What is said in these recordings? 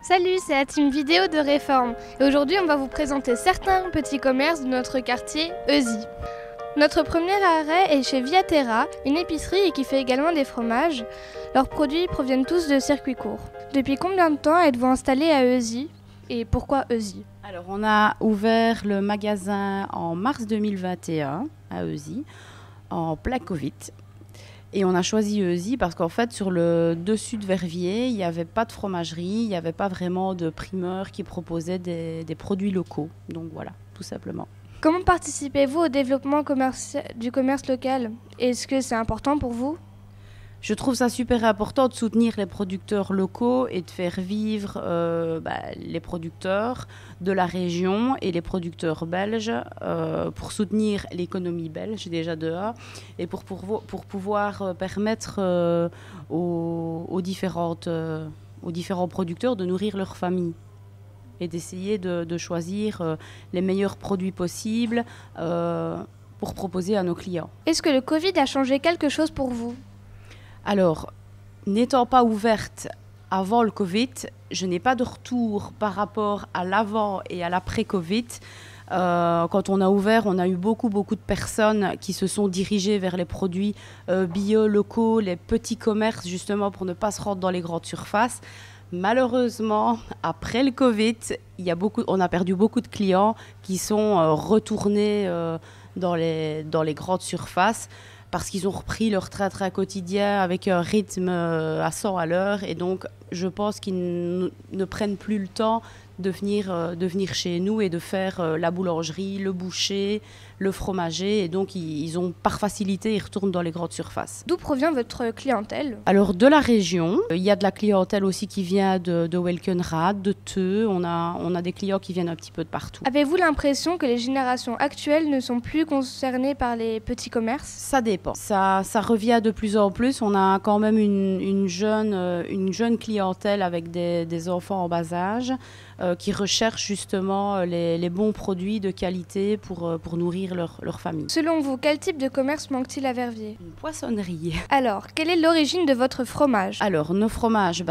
Salut, c'est la team vidéo de Réforme et aujourd'hui on va vous présenter certains petits commerces de notre quartier Euzy. Notre premier arrêt est chez Viaterra, une épicerie qui fait également des fromages. Leurs produits proviennent tous de circuits courts. Depuis combien de temps êtes-vous installé à Euzy et pourquoi Euzy? Alors on a ouvert le magasin en mars 2021 à Euzy, en plein Covid. Et on a choisi Euzy parce qu'en fait, sur le dessus de Verviers, il n'y avait pas de fromagerie, il n'y avait pas vraiment de primeur qui proposait des produits locaux. Donc voilà, tout simplement. Comment participez-vous au développement du commerce local? Est-ce que c'est important pour vous? Je trouve ça super important de soutenir les producteurs locaux et de faire vivre les producteurs de la région et les producteurs belges pour soutenir l'économie belge déjà de A et pour pouvoir permettre aux différents producteurs de nourrir leur famille et d'essayer de choisir les meilleurs produits possibles pour proposer à nos clients. Est-ce que le Covid a changé quelque chose pour vous? Alors, n'étant pas ouverte avant le Covid, je n'ai pas de retour par rapport à l'avant et à l'après-Covid. Quand on a ouvert, on a eu beaucoup de personnes qui se sont dirigées vers les produits bio, locaux, les petits commerces, justement pour ne pas se rendre dans les grandes surfaces. Malheureusement, après le Covid, on a perdu beaucoup de clients qui sont retournés dans les grandes surfaces, parce qu'ils ont repris leur train quotidien avec un rythme à 100 à l'heure. Et donc, je pense qu'ils ne prennent plus le temps de venir chez nous et de faire la boulangerie, le boucher, le fromager. Et donc, ils ont par facilité, ils retournent dans les grandes surfaces. D'où provient votre clientèle? Alors, de la région. Il y a de la clientèle aussi qui vient de Welkenrad, de Theux. On a des clients qui viennent un petit peu de partout. Avez-vous l'impression que les générations actuelles ne sont plus concernées par les petits commerces? Ça dépend. Ça revient de plus en plus. On a quand même une jeune clientèle avec des enfants en bas âge qui recherchent justement les bons produits de qualité pour nourrir leur famille. Selon vous, quel type de commerce manque-t-il à Verviers? Une poissonnerie. Alors, quelle est l'origine de votre fromage? Alors, nos fromages,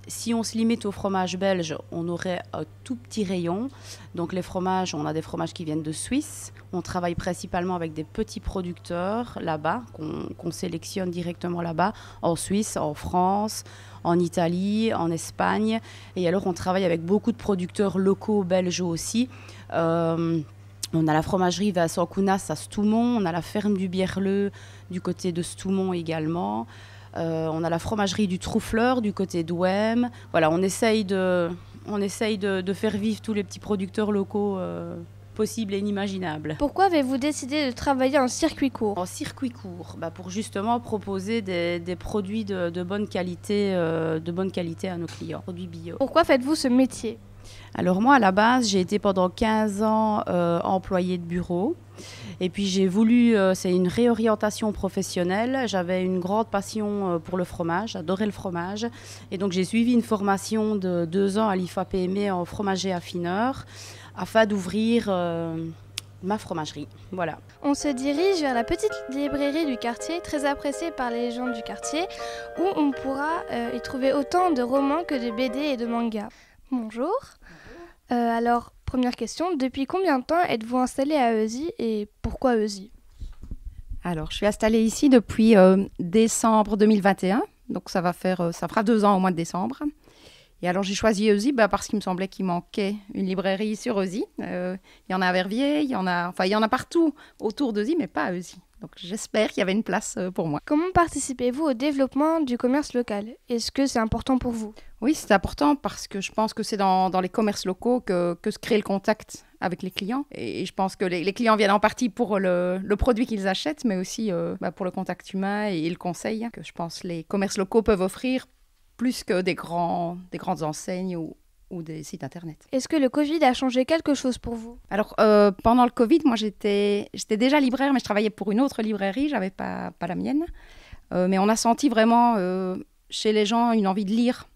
si on se limite aux fromages belges, on aurait un tout petit rayon. Donc les fromages, on a des fromages qui viennent de Suisse. On travaille principalement avec des petits producteurs là-bas, qu'on sélectionne directement là-bas, en Suisse, en France, en Italie, en Espagne. Et alors on travaille avec beaucoup de producteurs locaux belges aussi. On a la fromagerie Vincent Counas à Stoumont, on a la ferme du Bierleux du côté de Stoumont également. On a la fromagerie du Troufleur du côté d'Ouham. Voilà, on essaye de faire vivre tous les petits producteurs locaux possibles et inimaginables. Pourquoi avez-vous décidé de travailler en circuit court? En circuit court, pour justement proposer des produits de bonne qualité à nos clients, produits bio. Pourquoi faites-vous ce métier? Alors moi, à la base, j'ai été pendant 15 ans employée de bureau. Et puis j'ai voulu, c'est une réorientation professionnelle. J'avais une grande passion pour le fromage, j'adorais le fromage. Et donc j'ai suivi une formation de 2 ans à l'IFAPME en fromager affineur afin d'ouvrir ma fromagerie. Voilà. On se dirige vers la petite librairie du quartier, très appréciée par les gens du quartier, où on pourra y trouver autant de romans que de BD et de mangas. Bonjour. Alors, première question, depuis combien de temps êtes-vous installé à Euzy et pourquoi Euzy? Alors, je suis installée ici depuis décembre 2021, donc ça fera 2 ans au mois de décembre. Et alors, j'ai choisi Euzy parce qu'il me semblait qu'il manquait une librairie sur Euzy. Il y en a à Verviers, il y en a partout autour d'Euzy, mais pas à Euzy. Donc, j'espère qu'il y avait une place pour moi. Comment participez-vous au développement du commerce local? Est-ce que c'est important pour vous? Oui, c'est important parce que je pense que c'est dans les commerces locaux que se crée le contact avec les clients. Et je pense que les clients viennent en partie pour le produit qu'ils achètent, mais aussi pour le contact humain et le conseil que je pense les commerces locaux peuvent offrir plus que des grandes enseignes ou des sites internet. Est-ce que le Covid a changé quelque chose pour vous? Alors, pendant le Covid, moi, j'étais déjà libraire, mais je travaillais pour une autre librairie, j'avais pas la mienne. Mais on a senti vraiment chez les gens une envie de lire,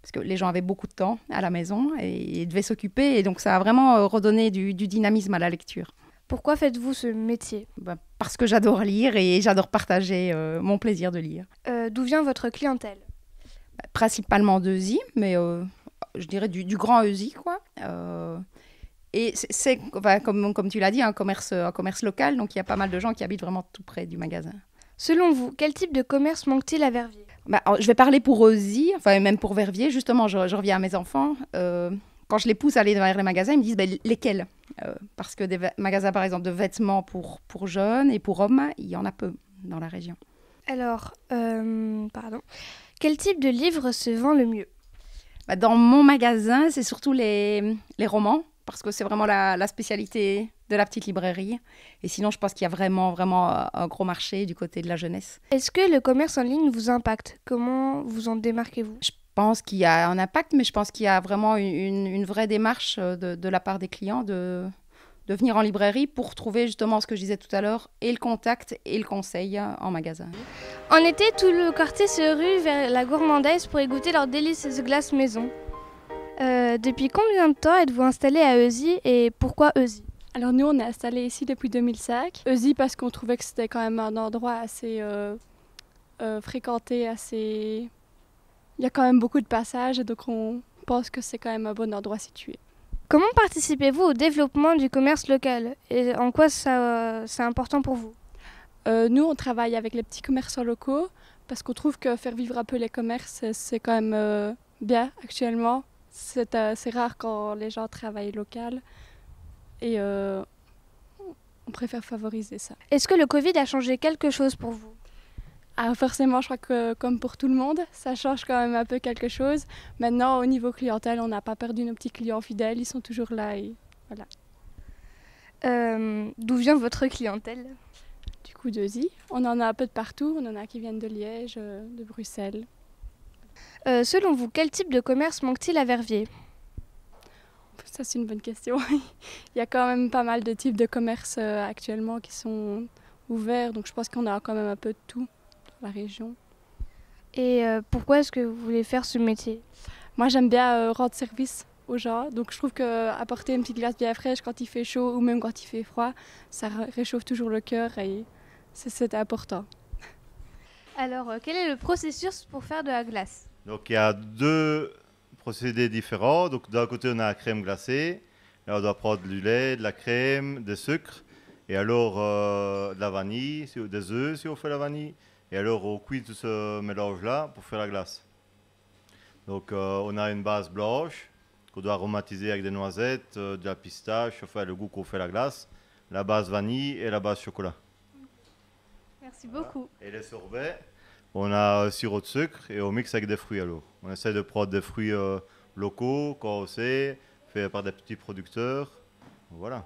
parce que les gens avaient beaucoup de temps à la maison et devaient s'occuper, et donc ça a vraiment redonné du dynamisme à la lecture. Pourquoi faites-vous ce métier? Parce que j'adore lire et j'adore partager mon plaisir de lire. D'où vient votre clientèle? Principalement d'Euzy, mais je dirais, du grand ESI, quoi. Et c'est comme tu l'as dit, un commerce local, donc il y a pas mal de gens qui habitent vraiment tout près du magasin. Selon vous, quel type de commerce manque-t-il à Verviers ? Je vais parler pour ESI, enfin même pour Verviers. Justement, je reviens à mes enfants. Quand je les pousse à aller vers les magasins, ils me disent lesquels parce que des magasins, par exemple, de vêtements pour jeunes et pour hommes, il y en a peu dans la région. Alors, quel type de livre se vend le mieux ? Dans mon magasin, c'est surtout les romans, parce que c'est vraiment la spécialité de la petite librairie. Et sinon, je pense qu'il y a vraiment un gros marché du côté de la jeunesse. Est-ce que le commerce en ligne vous impacte ? Comment vous en démarquez-vous ? Je pense qu'il y a un impact, mais je pense qu'il y a vraiment une vraie démarche de la part des clients de venir en librairie pour trouver justement ce que je disais tout à l'heure, et le contact et le conseil en magasin. En été, tout le quartier se rue vers la gourmandaise pour y goûter leurs délicieuses glaces maison. Depuis combien de temps êtes-vous installé à ESI et pourquoi ESI ? Alors nous, on est installés ici depuis 2005. ESI parce qu'on trouvait que c'était quand même un endroit assez fréquenté, assez... Il y a quand même beaucoup de passages, et donc on pense que c'est quand même un bon endroit situé. Comment participez-vous au développement du commerce local et en quoi c'est important pour vous ? Nous, on travaille avec les petits commerçants locaux parce qu'on trouve que faire vivre un peu les commerces, c'est quand même bien actuellement. C'est rare quand les gens travaillent local et on préfère favoriser ça. Est-ce que le Covid a changé quelque chose pour vous ? Ah, forcément, je crois que comme pour tout le monde, ça change quand même un peu quelque chose. Maintenant, au niveau clientèle, on n'a pas perdu nos petits clients fidèles, ils sont toujours là et voilà. D'où vient votre clientèle ? Du coup, d'ESI, on en a un peu de partout, on en a qui viennent de Liège, de Bruxelles. Selon vous, quel type de commerce manque-t-il à Verviers ? Ça, c'est une bonne question. Il y a quand même pas mal de types de commerces actuellement qui sont ouverts, donc je pense qu'on a quand même un peu de tout dans la région. Et pourquoi est-ce que vous voulez faire ce métier ? Moi, j'aime bien rendre service aux gens, donc je trouve qu'apporter une petite glace bien fraîche quand il fait chaud ou même quand il fait froid, ça réchauffe toujours le cœur et c'est important. Alors, quel est le processus pour faire de la glace ? Donc il y a deux procédés différents. Donc d'un côté on a la crème glacée. Là on doit prendre du lait, de la crème, des sucres et alors de la vanille, des œufs si on fait la vanille. Et alors on cuit tout ce mélange là pour faire la glace. Donc on a une base blanche qu'on doit aromatiser avec des noisettes, de la pistache, enfin le goût qu'on fait la glace, la base vanille et la base chocolat. Merci beaucoup. Et les sorbets, on a sirop de sucre et on mixe avec des fruits alors. On essaie de prendre des fruits locaux, corsés, faits par des petits producteurs. Voilà.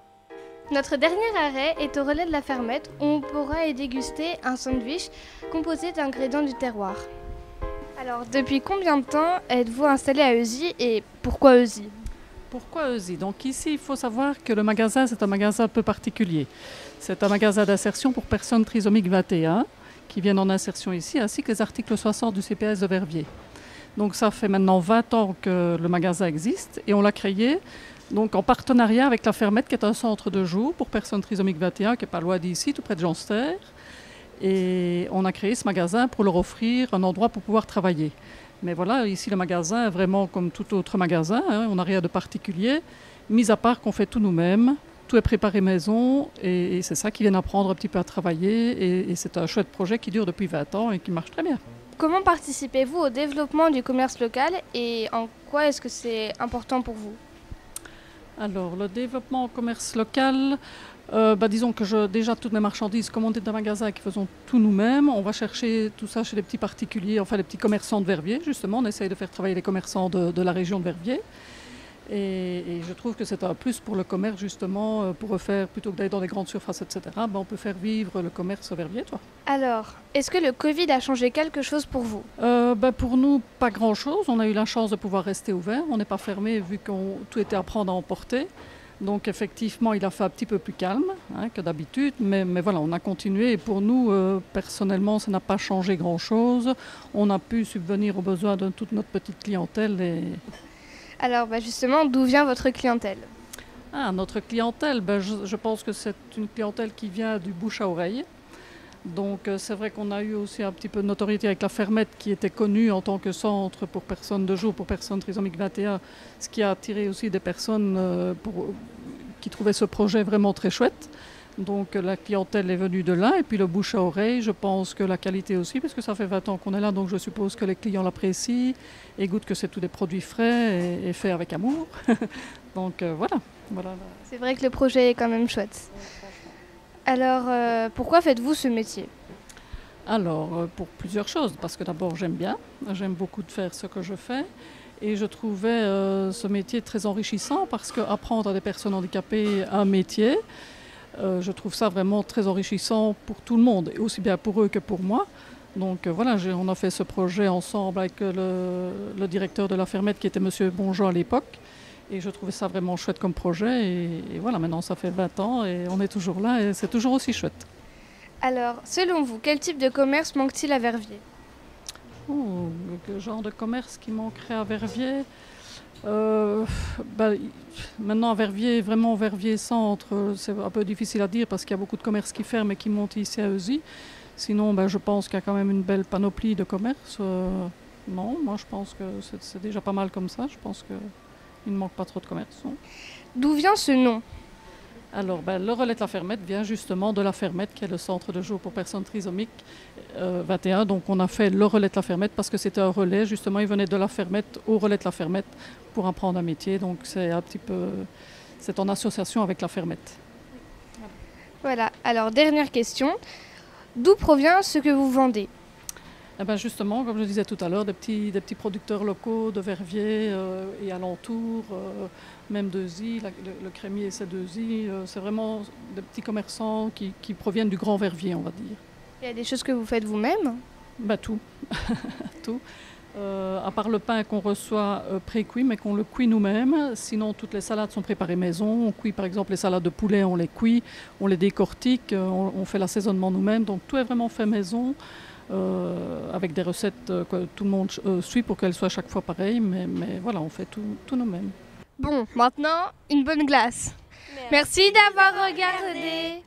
Notre dernier arrêt est au relais de la Fermette où on pourra y déguster un sandwich composé d'ingrédients du terroir. Alors, depuis combien de temps êtes-vous installé à ESI et pourquoi ESI ? Pourquoi ESI ? Donc ici, il faut savoir que le magasin, c'est un magasin un peu particulier. C'est un magasin d'insertion pour personnes trisomiques 21 qui viennent en insertion ici, ainsi que les articles 60 du CPS de Verviers. Donc ça fait maintenant 20 ans que le magasin existe et on l'a créé donc, en partenariat avec la Fermette, qui est un centre de jour pour personnes trisomiques 21, qui n'est pas loin d'ici, tout près de Janster. Et on a créé ce magasin pour leur offrir un endroit pour pouvoir travailler. Mais voilà, ici le magasin est vraiment comme tout autre magasin, on n'a rien de particulier, mis à part qu'on fait tout nous-mêmes. Tout est préparé maison et c'est ça qui vient apprendre un petit peu à travailler et c'est un chouette projet qui dure depuis 20 ans et qui marche très bien. Comment participez-vous au développement du commerce local et en quoi est-ce que c'est important pour vous ? Alors, le développement au commerce local, disons que déjà toutes mes marchandises, comme on est dans un magasin qui faisons tout nous-mêmes, on va chercher tout ça chez les petits particuliers, enfin les petits commerçants de Verviers, justement, on essaye de faire travailler les commerçants de la région de Verviers. Et je trouve que c'est un plus pour le commerce, justement, pour refaire, plutôt que d'aller dans des grandes surfaces, etc., on peut faire vivre le commerce verviétois. Alors, est-ce que le Covid a changé quelque chose pour vous ? Pour nous, pas grand-chose. On a eu la chance de pouvoir rester ouvert. On n'est pas fermé vu que tout était à prendre à emporter. Donc, effectivement, il a fait un petit peu plus calme que d'habitude. Mais voilà, on a continué. Et pour nous, personnellement, ça n'a pas changé grand-chose. On a pu subvenir aux besoins de toute notre petite clientèle. Alors justement, d'où vient votre clientèle ? Notre clientèle, je pense que c'est une clientèle qui vient du bouche à oreille. Donc c'est vrai qu'on a eu aussi un petit peu de notoriété avec la Fermette qui était connue en tant que centre pour personnes de jour, pour personnes trisomiques 21, ce qui a attiré aussi des personnes qui trouvaient ce projet vraiment très chouette. Donc la clientèle est venue de là et puis le bouche à oreille, je pense que la qualité aussi, parce que ça fait 20 ans qu'on est là, donc je suppose que les clients l'apprécient et goûtent que c'est tous des produits frais et faits avec amour. Donc voilà. C'est vrai que le projet est quand même chouette. Alors, pourquoi faites-vous ce métier ? Alors, pour plusieurs choses, parce que d'abord j'aime beaucoup de faire ce que je fais. Et je trouvais ce métier très enrichissant parce qu'apprendre à des personnes handicapées un métier, je trouve ça vraiment très enrichissant pour tout le monde, et aussi bien pour eux que pour moi. Donc voilà, on a fait ce projet ensemble avec le directeur de la Fermette qui était M. Bonjean à l'époque. Et je trouvais ça vraiment chouette comme projet. Et voilà, maintenant ça fait 20 ans et on est toujours là et c'est toujours aussi chouette. Alors, selon vous, quel type de commerce manque-t-il à Verviers ? Quel genre de commerce qui manquerait à Verviers ? Maintenant, à Verviers, vraiment Verviers centre, c'est un peu difficile à dire parce qu'il y a beaucoup de commerces qui ferment et qui montent ici à Euzy. Sinon, je pense qu'il y a quand même une belle panoplie de commerces. Non, moi je pense que c'est déjà pas mal comme ça. Je pense qu'il ne manque pas trop de commerces. D'où vient ce nom ? Alors, le relais de la Fermette vient justement de la Fermette, qui est le centre de jour pour personnes trisomiques 21. Donc, on a fait le relais de la Fermette parce que c'était un relais. Justement, il venait de la Fermette au relais de la Fermette pour apprendre un métier. Donc, c'est un petit peu, c'est en association avec la Fermette. Voilà. Alors, dernière question. D'où provient ce que vous vendez ? Justement, comme je disais tout à l'heure, des petits producteurs locaux de Verviers et alentours, même d'Euzy, le crémier c'est d'Euzy, c'est vraiment des petits commerçants qui proviennent du Grand Verviers, on va dire. Il y a des choses que vous faites vous-même ? Tout. Tout. À part le pain qu'on reçoit pré-cuit, mais qu'on le cuit nous-mêmes. Sinon, toutes les salades sont préparées maison. On cuit par exemple les salades de poulet, on les cuit, on les décortique, on fait l'assaisonnement nous-mêmes. Donc tout est vraiment fait maison. Avec des recettes que tout le monde suit pour qu'elles soient à chaque fois pareilles, mais voilà, on fait tout nous-mêmes. Bon, maintenant, une bonne glace. Merci d'avoir regardé.